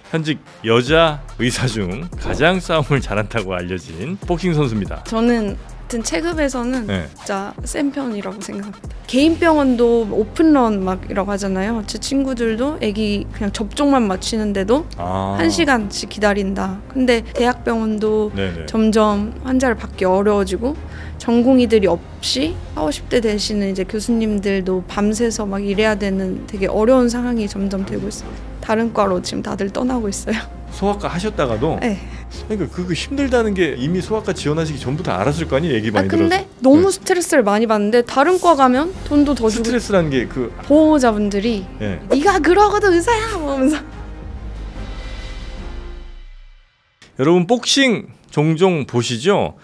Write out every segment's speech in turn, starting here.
현직 여자 의사 중 가장 싸움을 잘한다고 알려진 복싱 선수입니다. 저는 같은 체급에서는 진짜 센 편이라고 생각합니다. 개인 병원도 오픈런 막이라고 하잖아요. 제 친구들도 애기 그냥 접종만 마치는데도 1시간씩 기다린다. 근데 대학병원도 점점 환자를 받기 어려워지고 전공의들이 없이 40, 50대 되시는 이제 교수님들도 밤새서 막 일해야 되는 되게 어려운 상황이 점점 되고 있어요. 다른 과로 지금 다들 떠나고 있어요. 소아과 하셨다가도? 네. 그러니까 그거 힘들다는 게 이미 소아과 지원하시기 전부터 알았을 거 아니에요? 얘기 많이 들어서. 근데 너무 스트레스를 많이 받는데 다른 과 가면 돈도 더 주고 스트레스라는 게 그 보호자분들이 네가 그러거든 의사야 하면서. 여러분 복싱 종종 보시죠?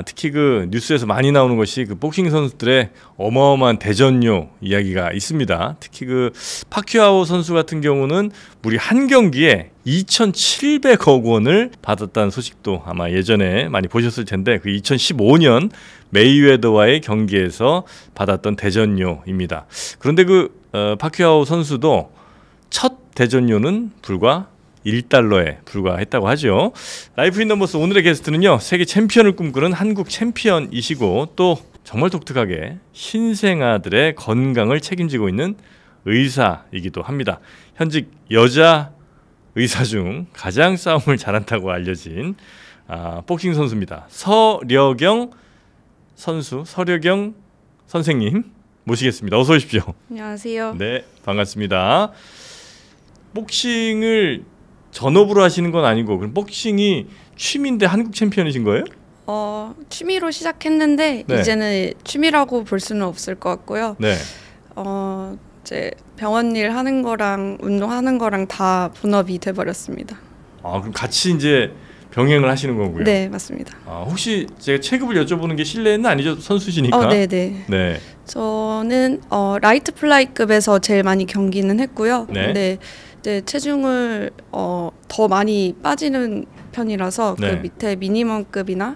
특히 그 뉴스에서 많이 나오는 것이 그 복싱 선수들의 어마어마한 대전료 이야기가 있습니다. 특히 그 파큐아오 선수 같은 경우는 무려 한 경기에 2,700억 원을 받았다는 소식도 아마 예전에 많이 보셨을 텐데 그 2015년 메이웨더와의 경기에서 받았던 대전료입니다. 그런데 그 파큐아오 선수도 첫 대전료는 불과 1달러에 불과했다고 하죠. 라이프 인 넘버스 오늘의 게스트는요, 세계 챔피언을 꿈꾸는 한국 챔피언이시고 또 정말 독특하게 신생아들의 건강을 책임지고 있는 의사이기도 합니다. 현직 여자 의사 중 가장 싸움을 잘한다고 알려진 복싱 선수입니다. 서려경 선수, 서려경 선생님 모시겠습니다. 어서 오십시오. 안녕하세요. 네, 반갑습니다. 복싱을 전업으로 하시는 건 아니고 그럼 복싱이 취미인데 한국 챔피언이신 거예요? 취미로 시작했는데 이제는 취미라고 볼 수는 없을 것 같고요. 이제 병원 일 하는 거랑 운동하는 거랑 다 본업이 돼버렸습니다. 그럼 같이 이제 병행을 하시는 거고요? 네, 맞습니다. 혹시 제가 체급을 여쭤보는 게 실례는 아니죠? 선수시니까. 네. 저는 라이트 플라이급에서 제일 많이 경기는 했고요. 근데 이제 체중을 더 많이 빠지는 편이라서 그 밑에 미니멈급이나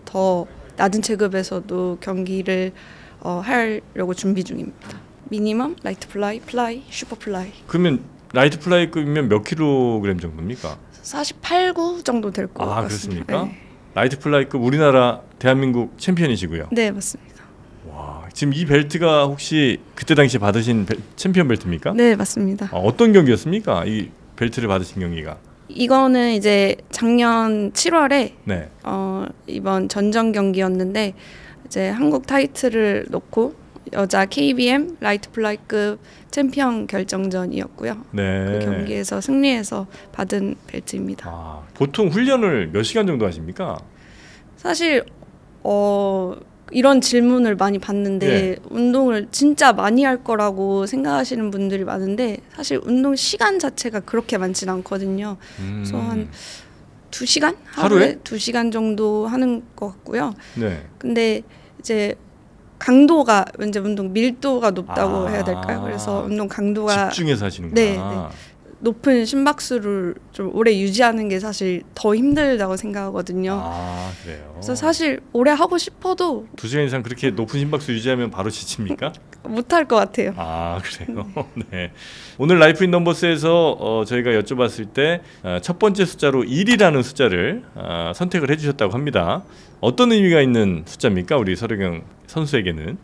더 낮은 체급에서도 경기를 하려고 준비 중입니다. 미니멈, 라이트 플라이, 플라이, 슈퍼 플라이. 그러면 라이트 플라이급이면 몇 킬로그램 정도입니까? 48, 9 정도 될 것 같습니다. 그렇습니까? 네. 라이트 플라이급 우리나라 대한민국 챔피언이시고요. 네, 맞습니다. 와, 지금 이 벨트가 혹시 그때 당시에 받으신 챔피언 벨트입니까? 네, 맞습니다. 어떤 경기였습니까? 이 벨트를 받으신 경기가? 이거는 이제 작년 7월에 이번 전정 경기였는데 이제 한국 타이틀을 놓고 여자 KBM 라이트 플라이급 챔피언 결정전이었고요. 그 경기에서 승리해서 받은 벨트입니다. 보통 훈련을 몇 시간 정도 하십니까? 사실 이런 질문을 많이 받는데 운동을 진짜 많이 할 거라고 생각하시는 분들이 많은데 사실 운동 시간 자체가 그렇게 많지는 않거든요. 그래서 한 2시간? 하루에 2시간 정도 하는 것 같고요. 근데 이제 강도가 왠지 운동 밀도가 높다고 해야 될까요? 그래서 운동 강도가 집중해서 하시는구나. 높은 심박수를 좀 오래 유지하는 게 사실 더 힘들다고 생각하거든요. 그래요? 그래서 사실 오래 하고 싶어도 2시간 이상 그렇게 높은 심박수 유지하면 바로 지칩니까? 못할 것 같아요. 그래요? 네. 오늘 라이프 인 넘버스에서 저희가 여쭤봤을 때 첫 번째 숫자로 1이라는 숫자를 선택을 해주셨다고 합니다. 어떤 의미가 있는 숫자입니까? 우리 서려경 선수에게는?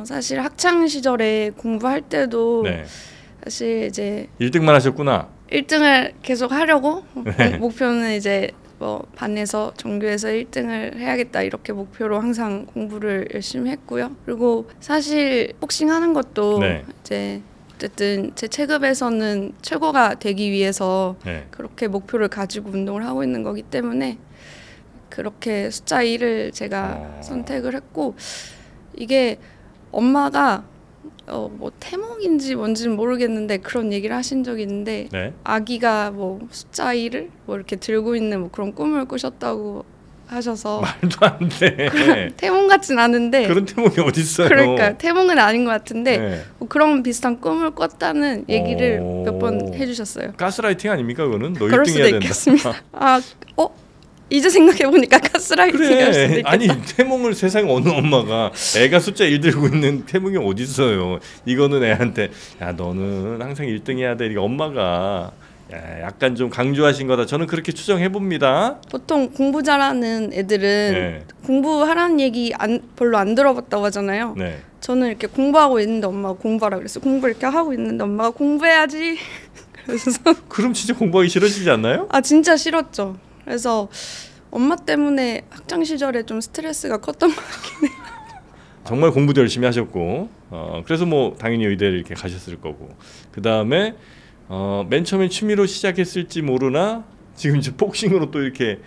사실 학창 시절에 공부할 때도 사실 이제 1등만 하셨구나. 1등을 계속 하려고 목표는 이제 뭐 반에서 전교에서 1등을 해야겠다 이렇게 목표로 항상 공부를 열심히 했고요. 그리고 사실 복싱하는 것도 이제 어쨌든 제 체급에서는 최고가 되기 위해서 그렇게 목표를 가지고 운동을 하고 있는 거기 때문에 그렇게 숫자 1을 제가 선택을 했고 이게 엄마가 뭐 태몽인지 뭔지는 모르겠는데 그런 얘기를 하신 적이 있는데 아기가 뭐 숫자 1을 뭐 이렇게 들고 있는 뭐 그런 꿈을 꾸셨다고 하셔서 말도 안 돼. 태몽 같진 않은데 그런 태몽이 어디 있어요? 그러니까 태몽은 아닌 것 같은데 뭐 그런 비슷한 꿈을 꿨다는 얘기를 몇 번 해주셨어요. 가스라이팅 아닙니까 그거는? 너 그럴 1등 수도 해야 된다. 있겠습니다. 이제 생각해보니까 가스라이팅일 수도 있겠다. 아니 태몽을 세상에 어느 엄마가 애가 숫자 1 들고 있는 태몽이 어디 있어요. 이거는 애한테 야 너는 항상 1등 해야 돼. 이게 엄마가 약간 좀 강조하신 거다. 저는 그렇게 추정해 봅니다. 보통 공부 잘하는 애들은 네. 공부하라는 얘기 별로 안 들어봤다고 하잖아요. 네. 저는 이렇게 공부하고 있는데 엄마가 공부하라 그랬어요. 공부 이렇게 하고 있는데 엄마가 공부해야지. 그래서 그럼 진짜 공부하기 싫어지지 않나요? 아 진짜 싫었죠. 그래서 엄마 때문에 학창 시절에 좀 스트레스가 컸던 것 같긴 해요. 정말 공부도 열심히 하셨고 그래서 뭐 당연히 의대를 이렇게 가셨을 거고 그 다음에 맨 처음엔 취미로 시작했을지 모르나 지금 이제 복싱으로 또 이렇게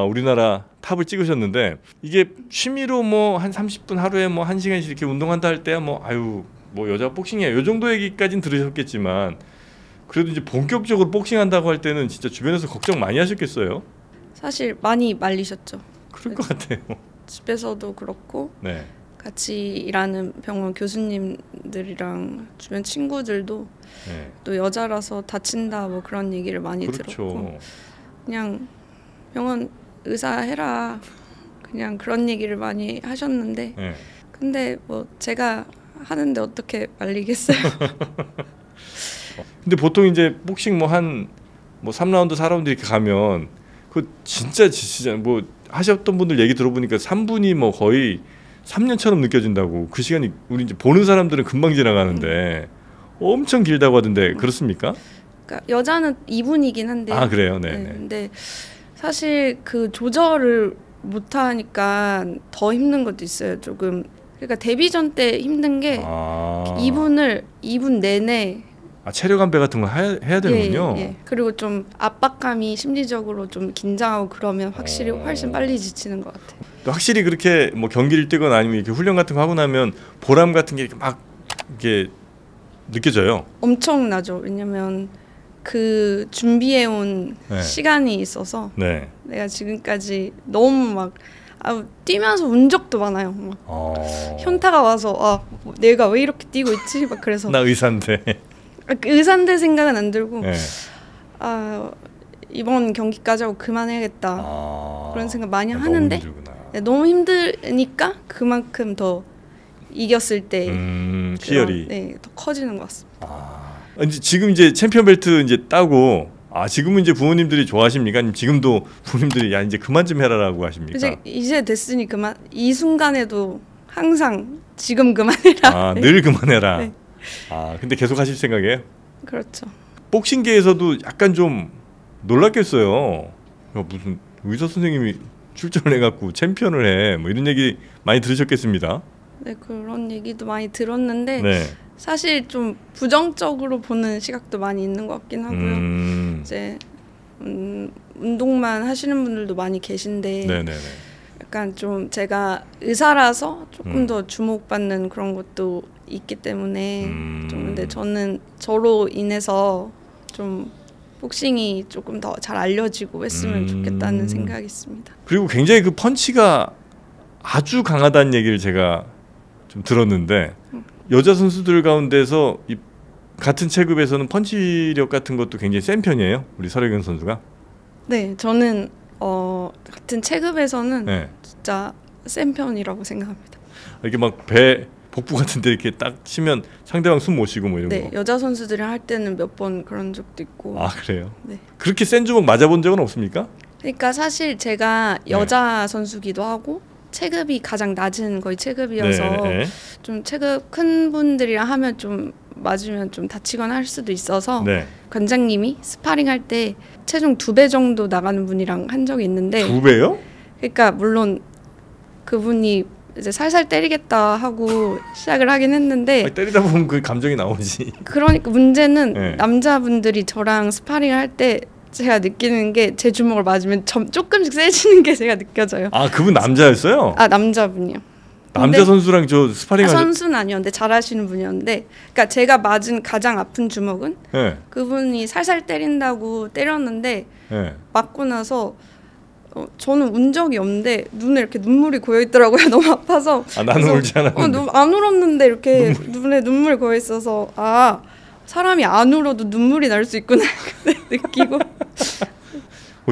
우리나라 탑을 찍으셨는데 이게 취미로 뭐 한 30분 하루에 뭐 1시간씩 이렇게 운동한다 할 때야 뭐 아유 뭐 여자가 복싱이야 요 정도 얘기까지는 들으셨겠지만 그래도 이제 본격적으로 복싱한다고 할 때는 진짜 주변에서 걱정 많이 하셨겠어요? 사실 많이 말리셨죠. 그럴 것 같아요. 집에서도 그렇고 네. 같이 일하는 병원 교수님들이랑 주변 친구들도 네. 또 여자라서 다친다 뭐 그런 얘기를 많이 그렇죠. 들었고 그냥 병원 의사 해라 그냥 그런 얘기를 많이 하셨는데 네. 근데 뭐 제가 하는데 어떻게 말리겠어요. 근데 보통 이제 복싱 뭐 한 뭐 3라운드 4라운드 이렇게 가면 그 진짜 지치잖아요. 뭐 하셨던 분들 얘기 들어보니까 3분이 뭐 거의 3년처럼 느껴진다고. 그 시간이 우리 이제 보는 사람들은 금방 지나가는데 엄청 길다고 하던데 그렇습니까? 그러니까 여자는 2분이긴 한데 아 그래요, 네. 근데 사실 그 조절을 못 하니까 더 힘든 것도 있어요. 조금 그러니까 데뷔전 때 힘든 게 2분 내내 체력 안배 같은 거 해야 되는군요. 예. 그리고 좀 압박감이 심리적으로 좀 긴장하고 그러면 확실히 훨씬 빨리 지치는 것 같아요. 또 확실히 그렇게 뭐 경기를 뛰거나 아니면 이렇게 훈련 같은 거 하고 나면 보람 같은 게 이렇게 막 이렇게 느껴져요. 엄청나죠. 왜냐면 그 준비해온 네. 시간이 있어서 네. 내가 지금까지 너무 막 뛰면서 운 적도 많아요. 막 현타가 와서 내가 왜 이렇게 뛰고 있지? 막 그래서 나 의사인데. 의사인데 생각은 안 들고 네. 이번 경기까지 하고 그만해야겠다 그런 생각 많이 하는데 너무 너무 힘드니까 그만큼 더 이겼을 때 희열이 더 커지는 것 같습니다. 지금 이제 챔피언 벨트 이제 따고 지금은 이제 부모님들이 좋아하십니까? 아니면 지금도 부모님들이 야 이제 그만 좀 해라라고 하십니까? 이제 됐으니 그만. 이 순간에도 항상 지금 그만해라. 늘 그만해라. 네. 근데 계속 하실 생각이에요? 그렇죠. 복싱계에서도 약간 좀 놀랐겠어요. 무슨 의사 선생님이 출전을 해갖고 챔피언을 해, 뭐 이런 얘기 많이 들으셨겠습니다. 네, 그런 얘기도 많이 들었는데 네. 사실 좀 부정적으로 보는 시각도 많이 있는 것 같긴 하고요. 이제 운동만 하시는 분들도 많이 계신데 네네네. 약간 좀 제가 의사라서 조금 더 주목받는 그런 것도 있기 때문에 좀 근데 저는 저로 인해서 좀 복싱이 조금 더 잘 알려지고 했으면 좋겠다는 생각이 있습니다. 그리고 굉장히 그 펀치가 아주 강하다는 얘기를 제가 좀 들었는데 여자 선수들 가운데서 이 같은 체급에서는 펀치력 같은 것도 굉장히 센 편이에요. 우리 설혜경 선수가. 네, 저는 같은 체급에서는 네. 진짜 센 편이라고 생각합니다. 이렇게 막 배 복부 같은데 이렇게 딱 치면 상대방 숨 못 쉬고 뭐 이런 거. 여자 선수들이랑 할 때는 몇 번 그런 적도 있고. 그래요? 네. 그렇게 센 주먹 맞아본 적은 없습니까? 그러니까 사실 제가 여자 선수기도 하고 체급이 가장 낮은 거의 체급이어서 좀 체급 큰 분들이랑 하면 좀 맞으면 좀 다치거나 할 수도 있어서 관장님이 스파링 할 때 체중 2배 정도 나가는 분이랑 한 적이 있는데 2배요? 그러니까 물론 그분이 이제 살살 때리겠다 하고 시작을 하긴 했는데 때리다 보면 그 감정이 나오지. 그러니까 문제는 남자분들이 저랑 스파링을 할 때 제가 느끼는 게 제 주먹을 맞으면 조금씩 세지는 게 제가 느껴져요. 그분 남자였어요? 남자분이요. 남자 선수랑 저 스파링 선수는 아니었는데 잘하시는 분이었는데 그러니까 제가 맞은 가장 아픈 주먹은 그분이 살살 때린다고 때렸는데 맞고 나서 저는 운 적이 없는데 눈에 이렇게 눈물이 고여 있더라고요. 너무 아파서. 나는 울지 않았는데. 안 울었는데 이렇게 눈에 눈물이 고여 있어서 사람이 안 울어도 눈물이 날 수 있구나 느끼고.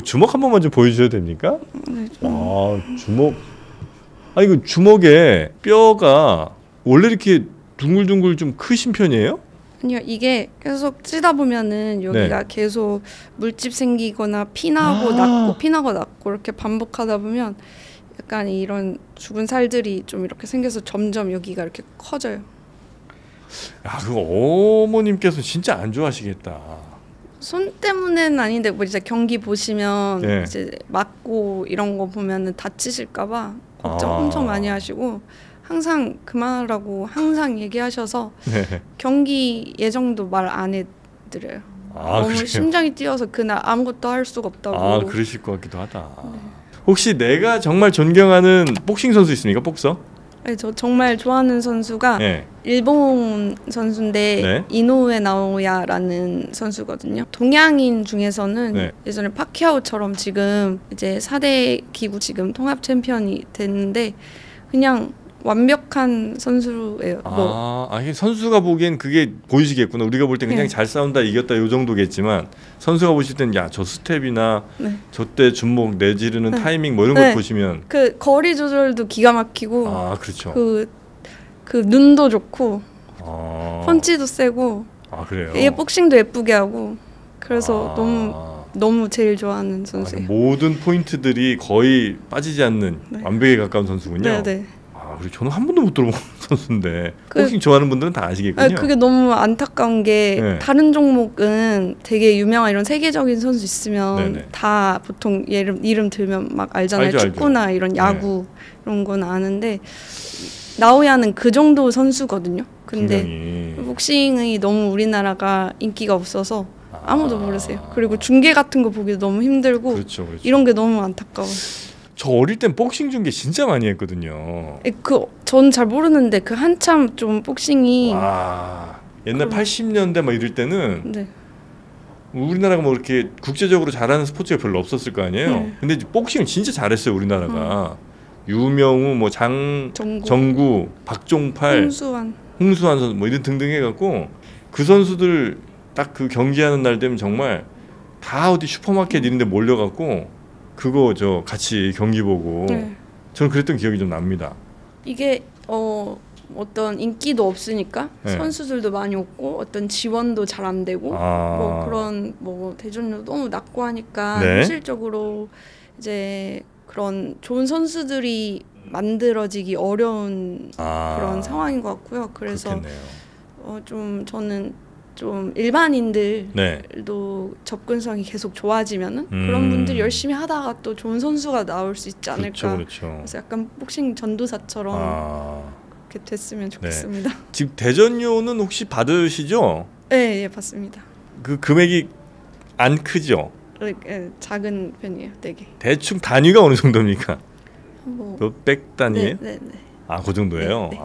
주먹 한 번만 좀 보여주셔도 됩니까? 네, 주먹. 이거 주먹에 뼈가 원래 이렇게 둥글둥글 좀 크신 편이에요? 아니요, 이게 계속 찌다 보면은 여기가 네. 계속 물집 생기거나 피나고 낫고 피나고 낫고 이렇게 반복하다 보면 약간 이런 죽은 살들이 좀 이렇게 생겨서 점점 여기가 이렇게 커져요. 야, 그거 어머님께서 진짜 안 좋아하시겠다. 손 때문에는 아닌데 뭐 이제 경기 보시면 네. 이제 맞고 이런 거 보면은 다치실까봐 걱정 아. 엄청 많이 하시고 항상 그만하라고 항상 얘기하셔서 네. 경기 예정도 말 안 해드려요. 아, 너무 그래요? 심장이 뛰어서 그날 아무것도 할 수가 없다고. 아, 그러실 것 같기도 하다. 혹시 내가 정말 존경하는 복싱 선수 있습니까? 복서? 네, 저 정말 좋아하는 선수가 네. 일본 선수인데 네. 이노우에 나오야라는 선수거든요. 동양인 중에서는 네. 예전에 파키아오처럼 지금 이제 4대 기구 지금 통합 챔피언이 됐는데 그냥 완벽한 선수예요. 뭐 이게 선수가 보기엔 그게 보이시겠구나. 우리가 볼 때 그냥 네. 잘 싸운다, 이겼다 요 정도겠지만 선수가 보실 땐 야, 저 스텝이나 네. 저때 주먹 내지르는 네. 타이밍 뭐 이런 걸 네. 보시면 그 거리 조절도 기가 막히고 그렇죠. 그 눈도 좋고 아, 펀치도 세고 그래요. 얘 복싱도 예쁘게 하고 그래서 너무 제일 좋아하는 선수예요. 모든 포인트들이 거의 빠지지 않는 네. 완벽에 가까운 선수군요. 네네. 그리고 저는 한 번도 못 들어본 선수인데 그- 복싱 좋아하는 분들은 다 아시겠군요. 그게 너무 안타까운 게 네. 다른 종목은 되게 유명한 이런 세계적인 선수 있으면 네네. 다 보통 이름 들면 막 알잖아요. 알죠, 축구나 이런 야구 이런 건 아는데 나오야는 그 정도 선수거든요. 근데 분명히. 복싱이 너무 우리나라가 인기가 없어서 아무도 모르세요. 그리고 중계 같은 거 보기도 너무 힘들고 그렇죠, 그렇죠. 이런 게 너무 안타까워요. 저 어릴 땐 복싱 중계 진짜 많이 했거든요. 전 잘 모르는데 그 한참 좀 복싱이 와, 옛날 그럼- 80년대 막 이럴 때는 네. 우리나라가 뭐 이렇게 국제적으로 잘하는 스포츠가 별로 없었을 거 아니에요. 네. 근데 이제 복싱을 진짜 잘했어요, 우리나라가. 유명우, 뭐 정구, 박종팔, 홍수환 홍수환 선수 뭐 이런 등등 해갖고 그 선수들 딱 그 경기하는 날 되면 정말 다 어디 슈퍼마켓 이런 데 몰려갖고 그거 저 같이 경기 보고 네. 저는 그랬던 기억이 좀 납니다. 이게 어떤 인기도 없으니까 네. 선수들도 많이 없고 어떤 지원도 잘 안 되고 뭐 그런 뭐 대전료 너무 낮고 하니까 네. 현실적으로 이제 그런 좋은 선수들이 만들어지기 어려운 그런 상황인 것 같고요. 그래서 그렇겠네요. 좀 저는 좀 일반인들도 네. 접근성이 계속 좋아지면은 그런 분들이 열심히 하다가 또 좋은 선수가 나올 수 있지 않을까. 그렇죠. 그래서 약간 복싱 전도사처럼 그렇게 됐으면 좋겠습니다. 지금 대전료는 혹시 받으시죠? 네, 예, 봤습니다. 그 금액이 안 크죠? 예, 작은 편이에요, 되게. 대충 단위가 어느 정도입니까? 뭐 몇백 단위예요? 네. 그 정도예요? 네.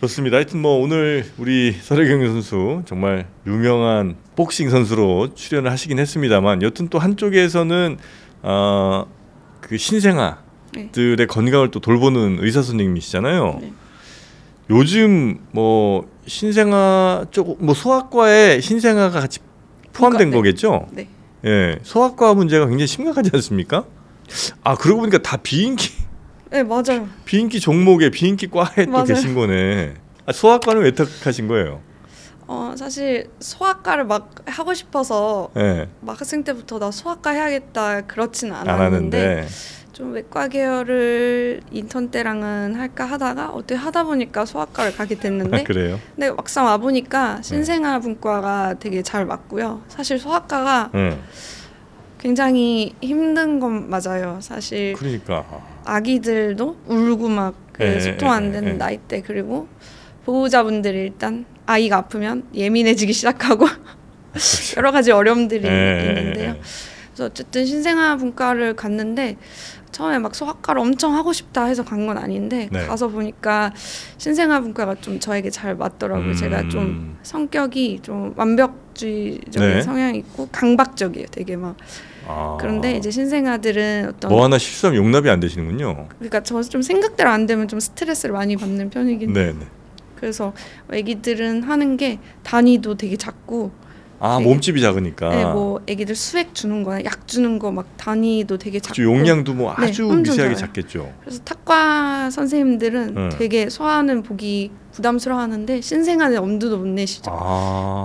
좋습니다. 하여튼 뭐 오늘 우리 설혜경 선수 정말 유명한 복싱 선수로 출연을 하시긴 했습니다만 여튼 또 한쪽에서는 그 신생아들의 건강을 또 돌보는 의사 선생님이시잖아요. 네. 요즘 뭐 신생아 쪽 뭐 소아과에 신생아가 같이 포함된 네. 거겠죠? 네. 예, 소아과 문제가 굉장히 심각하지 않습니까? 그러고 보니까 다 네, 맞아요. 비인기 종목에 비인기 과에 또 맞아요. 계신 거네. 소아과는 왜 택하신 거예요? 사실 소아과를 막 하고 싶어서 예, 막 학생 때부터 나 소아과 해야겠다 그렇지는 안 않았는데 하는데 좀 외과 계열을 인턴 때랑은 할까 하다가 어떻게 하다 보니까 소아과를 가게 됐는데 그래요? 근데 막상 와 보니까 신생아 분과가 되게 잘 맞고요. 사실 소아과가 굉장히 힘든 건 맞아요. 사실 그러니까 아기들도 울고 막 소통 안 되는 나이 때 그리고 보호자분들이 일단 아이가 아프면 예민해지기 시작하고 여러 가지 어려움들이 있는데요. 그래서 어쨌든 신생아 분과를 갔는데 처음에 막 소아과를 엄청 하고 싶다 해서 간 건 아닌데 가서 보니까 신생아 분과가 좀 저에게 잘 맞더라고요. 제가 좀 성격이 좀 완벽주의적인 성향이 있고 강박적이에요. 되게 막 그런데 이제 신생아들은 어떤 뭐 하나 실수하면 용납이 안 되시는군요. 그러니까 저 좀 생각대로 안 되면 좀 스트레스를 많이 받는 편이긴 해요. 그래서 애기들은 하는 게 단위도 되게 작고 아 되게, 몸집이 작으니까. 네, 뭐 애기들 수액 주는 거나 약 주는 거 막 단위도 되게 작고 용량도 뭐 아주 엄청 미세하게 작아요. 작겠죠. 그래서 탁과 선생님들은 되게 소아는 보기 부담스러워하는데 신생아는 엄두도 못 내시죠.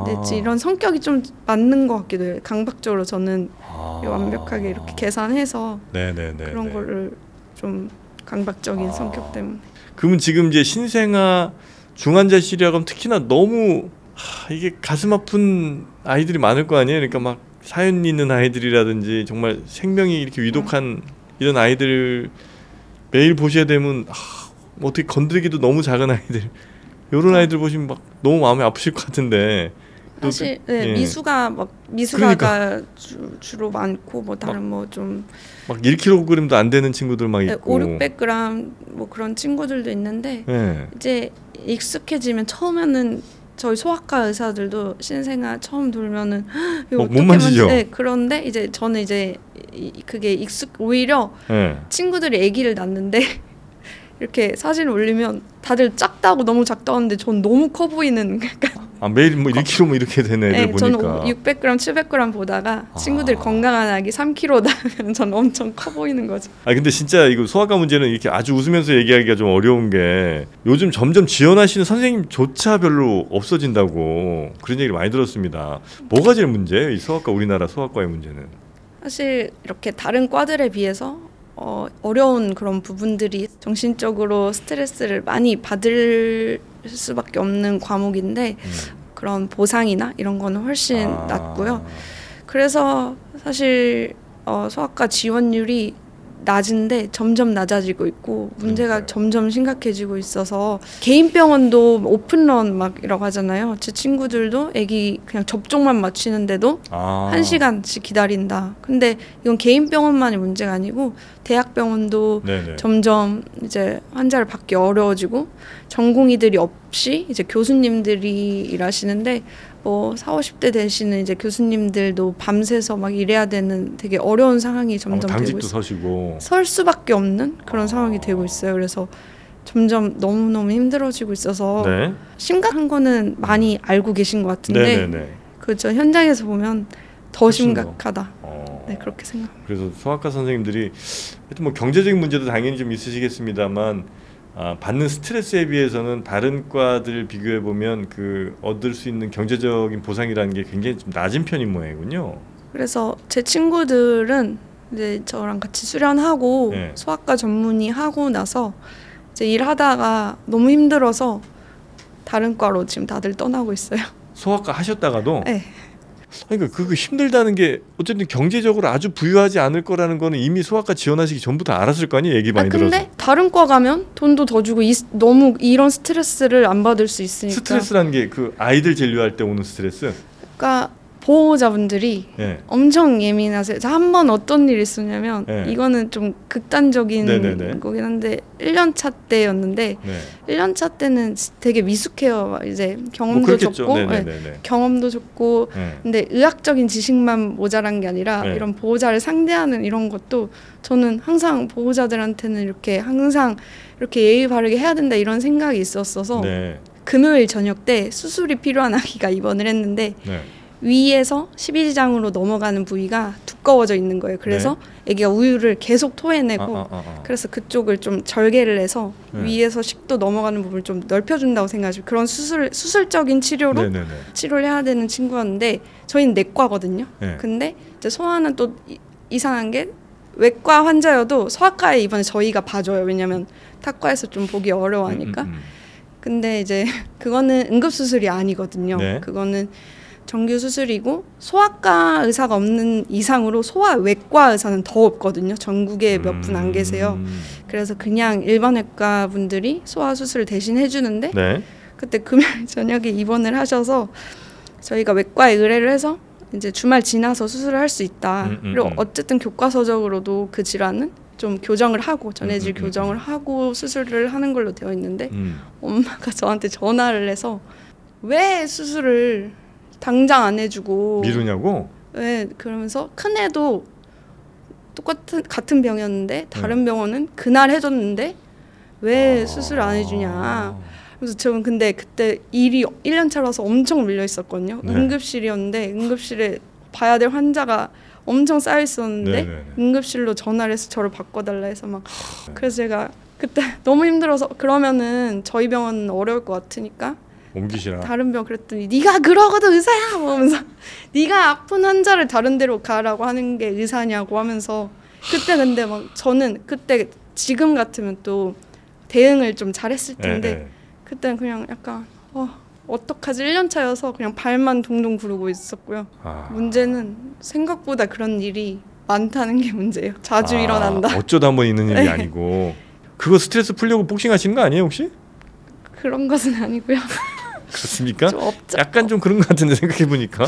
근데 이런 성격이 좀 맞는 것 같기도 해요. 강박적으로 저는 완벽하게 이렇게 계산해서 네네네. 그런 거를 좀 강박적인 성격 때문에. 그러면 지금 이제 신생아 중환자실이라고 하면 특히나 너무 이게 가슴 아픈 아이들이 많을 거 아니에요. 그러니까 막 사연 있는 아이들이라든지 정말 생명이 이렇게 위독한 이런 아이들 매일 보셔야 되면 뭐 어떻게 건드리기도 너무 작은 아이들 이런 아이들 보시면 막 너무 마음이 아프실 것 같은데. 사실 예. 미수가가 그러니까. 주로 많고 뭐 다른 뭐 좀 막 1kg도 안 되는 친구들 막 있고 500-600g 뭐 그런 친구들도 있는데 네. 이제 익숙해지면 처음에는 저희 소아과 의사들도 신생아 처음 돌면은 못 만지죠. 네, 그런데 이제 저는 이제 그게 오히려 네. 친구들이 아기를 낳는데 이렇게 사진을 올리면 다들 작다고 너무 작다고 하는데 전 너무 커 보이는 매일 뭐 1kg 뭐 이렇게 되는 애들 네, 보니까 저는 600g, 700g 보다가 친구들이 건강한 아기 3kg다 하면 저는 엄청 커 보이는 거죠. 근데 진짜 이거 소아과 문제는 이렇게 아주 웃으면서 얘기하기가 좀 어려운 게 요즘 점점 지원하시는 선생님조차 별로 없어진다고 그런 얘기를 많이 들었습니다. 뭐가 제일 문제예요? 이 소아과 우리나라 소아과의 문제는? 사실 이렇게 다른 과들에 비해서 어려운 그런 부분들이 정신적으로 스트레스를 많이 받을 수밖에 없는 과목인데 그런 보상이나 이런 거는 훨씬 낮고요. 그래서 사실 소아과 지원율이 낮은데 점점 낮아지고 있고 문제가 점점 심각해지고 있어서 개인 병원도 오픈런 막이라고 하잖아요. 제 친구들도 애기 그냥 접종만 마치는데도 1시간씩 기다린다. 근데 이건 개인 병원만의 문제가 아니고 대학병원도 점점 이제 환자를 받기 어려워지고 전공의들이 없이 이제 교수님들이 일하시는데 뭐 40, 50대 되시는 이제 교수님들도 밤새서 막 일해야 되는 되게 어려운 상황이 점점 되고 있어요. 서시고 설 수밖에 없는 그런 상황이 되고 있어요. 그래서 점점 너무너무 힘들어지고 있어서 심각한 거는 많이 알고 계신 것 같은데 그렇죠. 현장에서 보면 더 심각하다. 네, 그렇게 생각합니다. 그래서 소아과 선생님들이 하여튼 뭐 경제적인 문제도 당연히 좀 있으시겠습니다만 받는 스트레스에 비해서는 다른 과들 비교해 보면 그 얻을 수 있는 경제적인 보상이라는 게 굉장히 좀 낮은 편인 모양이군요. 그래서 제 친구들은 이제 저랑 같이 수련하고 네. 소아과 전문의 하고 나서 이제 일하다가 너무 힘들어서 다른 과로 지금 다들 떠나고 있어요. 소아과 하셨다가도? 네. 그러니까 그거 힘들다는 게 어쨌든 경제적으로 아주 부유하지 않을 거라는 거는 이미 소아과 지원하시기 전부터 알았을 거 아니에요. 얘기 많이 들어서. 근데 다른 과 가면 돈도 더 주고 너무 이런 스트레스를 안 받을 수 있으니까. 스트레스라는 게 그 아이들 진료할 때 오는 스트레스? 그러니까 보호자분들이 엄청 예민하세요. 한 번 어떤 일이 있었냐면 이거는 좀 극단적인 거긴 한데 1년차 때였는데 1년차 때는 되게 미숙해요. 이제 경험도 적고 경험도 적고 근데 의학적인 지식만 모자란 게 아니라 이런 보호자를 상대하는 이런 것도 저는 항상 보호자들한테는 이렇게 항상 이렇게 예의 바르게 해야 된다 이런 생각이 있었어서 금요일 저녁 때 수술이 필요한 아기가 입원을 했는데 위에서 12지장으로 넘어가는 부위가 두꺼워져 있는 거예요. 그래서 아기가 우유를 계속 토해내고 그래서 그쪽을 좀 절개를 해서 위에서 식도 넘어가는 부분을 좀 넓혀준다고 생각하시고 그런 수술적인 치료로 치료를 해야 되는 친구였는데 저희는 내과거든요. 근데 이제 소아는 또 이상한 게 외과 환자여도 소아과에 입원해 저희가 봐줘요. 왜냐면 탁과에서 좀 보기 어려워하니까. 근데 이제 그거는 응급수술이 아니거든요. 그거는 정규 수술이고 소아과 의사가 없는 이상으로 소아 외과 의사는 더 없거든요. 전국에 몇 분 안 계세요. 그래서 그냥 일반 외과 분들이 소아 수술을 대신 해주는데 그때 금요일 저녁에 입원을 하셔서 저희가 외과에 의뢰를 해서 이제 주말 지나서 수술을 할 수 있다. 그리고 어쨌든 교과서적으로도 그 질환은 좀 교정을 하고 전해질 교정을 하고 수술을 하는 걸로 되어 있는데 엄마가 저한테 전화를 해서 왜 수술을 당장 안 해주고 미루냐고? 네, 그러면서 큰 애도 같은 병이었는데 다른 병원은 그날 해줬는데 왜 수술 안 해주냐 그래서 저는 근데 그때 일이 1년 차라서 엄청 밀려 있었거든요. 네. 응급실이었는데 응급실에 봐야 될 환자가 엄청 쌓여 있었는데 네네네. 응급실로 전화를 해서 저를 바꿔달라 해서 막 그래서 제가 그때 너무 힘들어서 그러면은 저희 병원은 어려울 것 같으니까 옮기시라. 다른 병 그랬더니 네가 그러거든 의사야 뭐 하면서 네가 아픈 환자를 다른 데로 가라고 하는 게 의사냐고 하면서 그때 근데 막 저는 그때 지금 같으면 또 대응을 좀 잘했을 텐데 네. 그때는 그냥 약간 어떡하지 1년 차여서 그냥 발만 동동 구르고 있었고요. 문제는 생각보다 그런 일이 많다는 게 문제예요. 자주 일어난다. 어쩌다 한번 있는 일이 네. 아니고 그거 스트레스 풀려고 복싱 하시는 거 아니에요 혹시? 그런 것은 아니고요. 그렇습니까? 좀 없죠. 약간 좀 그런 것 같은데 생각해 보니까.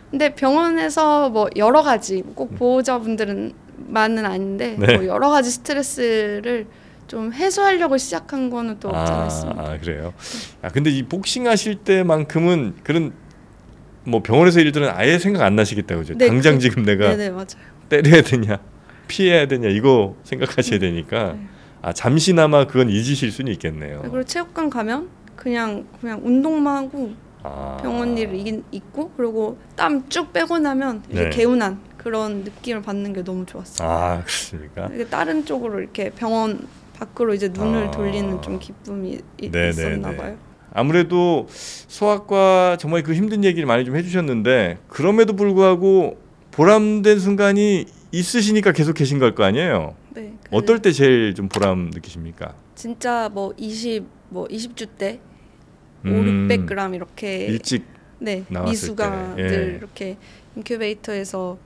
근데 병원에서 뭐 여러 가지 꼭 보호자분들만은 아닌데 네. 뭐 여러 가지 스트레스를 좀 해소하려고 시작한 거는 또 없지 않아 있습니다. 그래요. 근데 이 복싱 하실 때만큼은 그런 뭐 병원에서 일들은 아예 생각 안 나시겠다 그죠? 네, 당장 지금 내가 네네 맞아요. 때려야 되냐, 피해야 되냐 이거 생각하셔야 되니까 네. 잠시나마 그건 잊으실 수는 있겠네요. 그리고 체육관 가면 그냥 운동만 하고 병원 일을 있고 그리고 땀 쭉 빼고 나면 이제 네. 개운한 그런 느낌을 받는 게 너무 좋았어요. 그렇습니까? 이게 다른 쪽으로 이렇게 병원 밖으로 이제 눈을 돌리는 좀 기쁨이 있었나 봐요. 아무래도 소아과 정말 그 힘든 얘기를 많이 좀 해주셨는데 그럼에도 불구하고 보람된 순간이 있으시니까 계속 계신 걸 거 아니에요? 네. 어떨 때 제일 좀 보람 느끼십니까? 진짜 뭐 20주 때 500-600g 이렇게 일찍 네 나왔을 미숙아들 때. 예. 이렇게 인큐베이터에서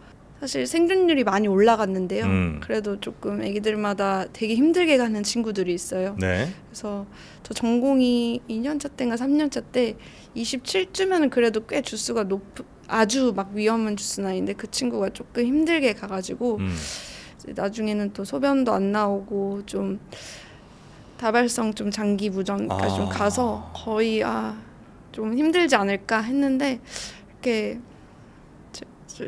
사실 생존율이 많이 올라갔는데요. 그래도 조금 아기들마다 되게 힘들게 가는 친구들이 있어요. 네. 그래서 저 전공이 2년차 때인가 3년차 때 27주면은 그래도 꽤 주수가 아주 막 위험한 주수는 아닌데 그 친구가 조금 힘들게 가가지고 이제 나중에는 또 소변도 안 나오고 좀 다발성 좀 장기 부전까지 좀 가서 거의 좀 힘들지 않을까 했는데 이렇게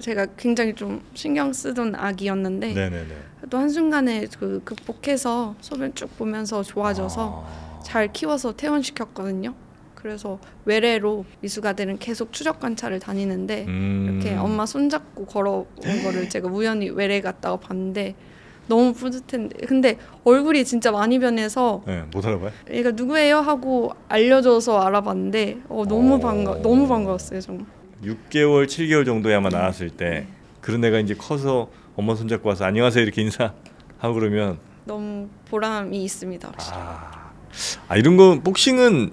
제가 굉장히 좀 신경 쓰던 아기였는데 또 한순간에 그 극복해서 소변 쭉 보면서 좋아져서 잘 키워서 퇴원시켰거든요. 그래서 외래로 미숙아들은 계속 추적 관찰을 다니는데 이렇게 엄마 손잡고 걸어온 거를 제가 우연히 외래 갔다가 봤는데 너무 뿌듯했는데 근데 얼굴이 진짜 많이 변해서 못 알아봐요? 얘가 누구예요? 하고 알려줘서 알아봤는데 너무 반가웠어요 정말. 6개월, 7개월 정도에 아마 나왔을 때 그런 애가 이제 커서 엄마 손잡고 와서 안녕하세요 이렇게 인사하고 그러면 너무 보람이 있습니다. 이런 거 복싱은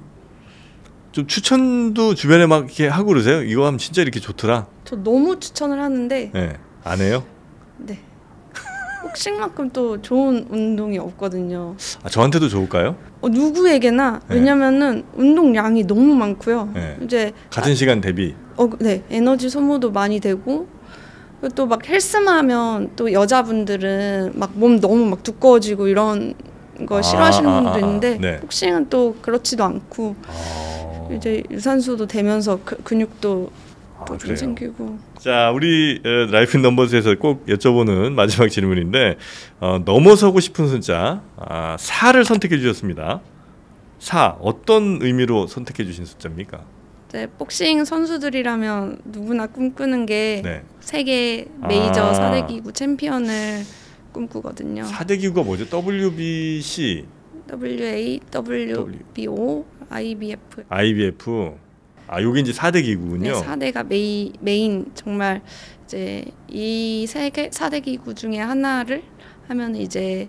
좀 추천도 주변에 막 이렇게 하고 그러세요? 이거 하면 진짜 이렇게 좋더라. 저 너무 추천을 하는데 안 해요? 네. 복싱만큼 또 좋은 운동이 없거든요. 저한테도 좋을까요? 누구에게나 왜냐면은 운동량이 너무 많고요. 이제 같은 시간 대비. 네 에너지 소모도 많이 되고 또 막 헬스만 하면 또 여자분들은 막 몸 너무 막 두꺼워지고 이런 거 싫어하시는 분도 있는데 복싱은 또 그렇지도 않고 이제 유산소도 되면서 근육도 또 좀 생기고. 자, 우리 라이프 넘버즈에서 꼭 여쭤보는 마지막 질문인데 넘어서고 싶은 숫자 4를 선택해 주셨습니다. 4 어떤 의미로 선택해 주신 숫자입니까? 네, 복싱 선수들이라면 누구나 꿈꾸는 게 세계 메이저 4대 기구 챔피언을 꿈꾸거든요. 4대 기구가 뭐죠? WBC, WA, WBO, IBF. IBF. 요게 이제 4대 기구군요. 네, 4대가 메인 정말 이제 이 4대 기구 중에 하나를 하면 이제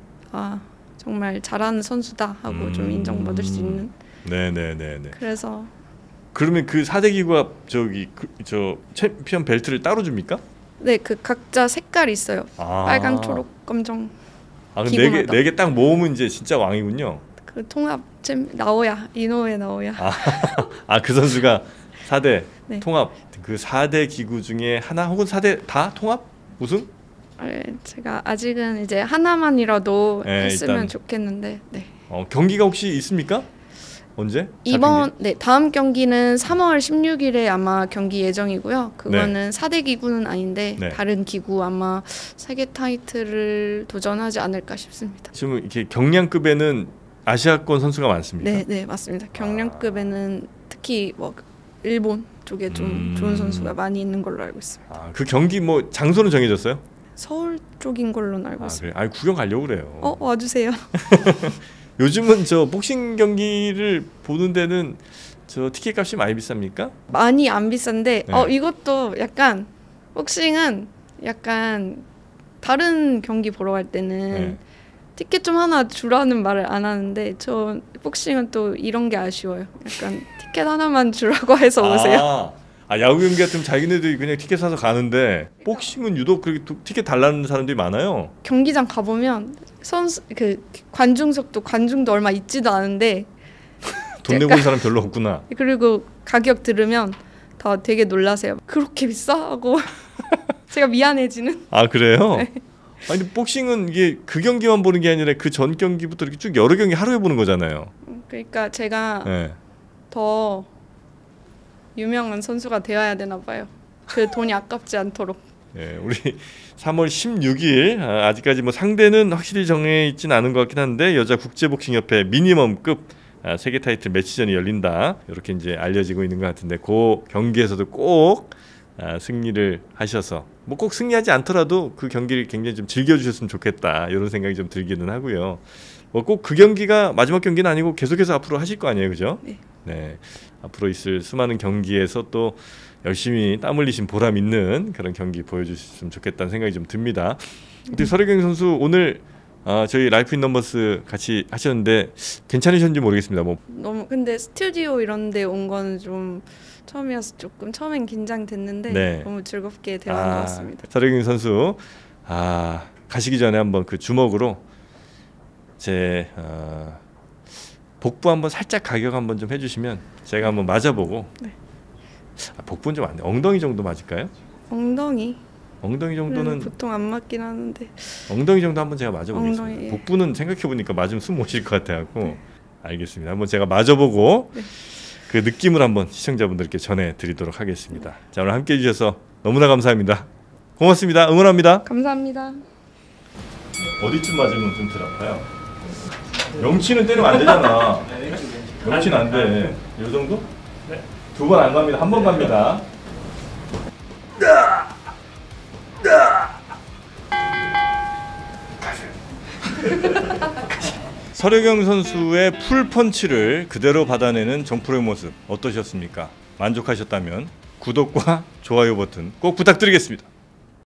정말 잘하는 선수다 하고 좀 인정받을 수 있는. 네네네네. 그래서 그러면 그 4대 기구가 저 챔피언 벨트를 따로 줍니까? 네, 그 각자 색깔이 있어요. 빨강, 초록, 검정. 그럼 네 개 딱 모으면 이제 진짜 왕이군요. 그 통합 나오야 이노우에 나오야. 그 선수가 4대 통합 그 4대 기구 중에 하나 혹은 4대 다 통합 우승? 제가 아직은 이제 하나만이라도 했으면 일단. 좋겠는데. 네. 경기가 혹시 있습니까? 언제? 다음 경기는 3월 16일에 아마 경기 예정이고요. 그거는 4대 기구는 아닌데 다른 기구 아마 세계 타이틀을 도전하지 않을까 싶습니다. 지금 이렇게 경량급에는 아시아권 선수가 많습니까? 네, 네 맞습니다. 경량급에는 특히 뭐 일본 쪽에 좀 좋은 선수가 많이 있는 걸로 알고 있습니다. 아, 그 경기 뭐 장소는 정해졌어요? 서울 쪽인 걸로 알고 있습니다. 그래. 구경 가려고 그래요. 와주세요. 요즘은 저 복싱 경기를 보는 데는 저 티켓 값이 많이 비쌉니까? 많이 안 비싼데 네. 이것도 약간 복싱은 약간 다른 경기 보러 갈 때는 네. 티켓 좀 하나 주라는 말을 안 하는데 저 복싱은 또 이런 게 아쉬워요. 약간 티켓 하나만 주라고 해서 오세요. 야구 경기 같으면 자기네들이 그냥 티켓 사서 가는데 복싱은 유독 그렇게 티켓 달라는 사람들이 많아요. 경기장 가보면 선수 그 관중석도 관중도 얼마 있지도 않은데 돈 내고 온 사람 별로 없구나. 그리고 가격 들으면 다 되게 놀라세요. 그렇게 비싸? 하고 제가 미안해지는. 아 그래요? 네. 아니 복싱은 이게 그 경기만 보는 게 아니라 그 전 경기부터 이렇게 쭉 여러 경기 하루에 보는 거잖아요. 그러니까 제가 네. 더 유명한 선수가 되어야 되나 봐요. 그 돈이 아깝지 않도록. 네, 우리 3월 16일 아직까지 뭐 상대는 확실히 정해 있지는 않은 것 같긴 한데 여자 국제복싱협회 미니멈급 세계 타이틀 매치전이 열린다 이렇게 이제 알려지고 있는 것 같은데 그 경기에서도 꼭 승리를 하셔서 뭐 꼭 승리하지 않더라도 그 경기를 굉장히 좀 즐겨주셨으면 좋겠다 이런 생각이 좀 들기는 하고요. 뭐 꼭 그 경기가 마지막 경기는 아니고 계속해서 앞으로 하실 거 아니에요, 그죠? 네. 네, 앞으로 있을 수많은 경기에서 또 열심히 땀 흘리신 보람 있는 그런 경기 보여주셨으면 좋겠다는 생각이 좀 듭니다. 어떻게 서류경 선수 오늘 저희 라이프 인 넘버스 같이 하셨는데 괜찮으셨는지 모르겠습니다. 뭐 너무 근데 스튜디오 이런 데 온 거는 좀 처음이어서 조금 처음엔 긴장됐는데 네. 너무 즐겁게 대화한 것 같습니다. 서류경 선수 가시기 전에 한번 그 주먹으로 제 복부 한번 살짝 가격 한번 좀 해주시면 제가 한번 맞아보고. 네. 복부는 좀 안 돼. 엉덩이 정도 맞을까요? 엉덩이 정도는 보통 안 맞긴 하는데 엉덩이 정도 한번 제가 맞아보겠습니다. 엉덩이, 예. 복부는 생각해보니까 맞으면 숨 못 쉴 것 같아갖고. 네. 알겠습니다. 한번 제가 맞아보고 네. 그 느낌을 한번 시청자분들께 전해드리도록 하겠습니다. 자, 오늘 함께해 주셔서 너무나 감사합니다. 고맙습니다. 응원합니다. 감사합니다. 어디쯤 맞으면 좀 덜 아파요? 명치는 때리면 안 되잖아. 명치는 안 돼. 이 정도? 네. 2번 안 갑니다. 1번 갑니다. 서류경 선수의 풀 펀치를 그대로 받아내는 정프로의 모습 어떠셨습니까? 만족하셨다면 구독과 좋아요 버튼 꼭 부탁드리겠습니다.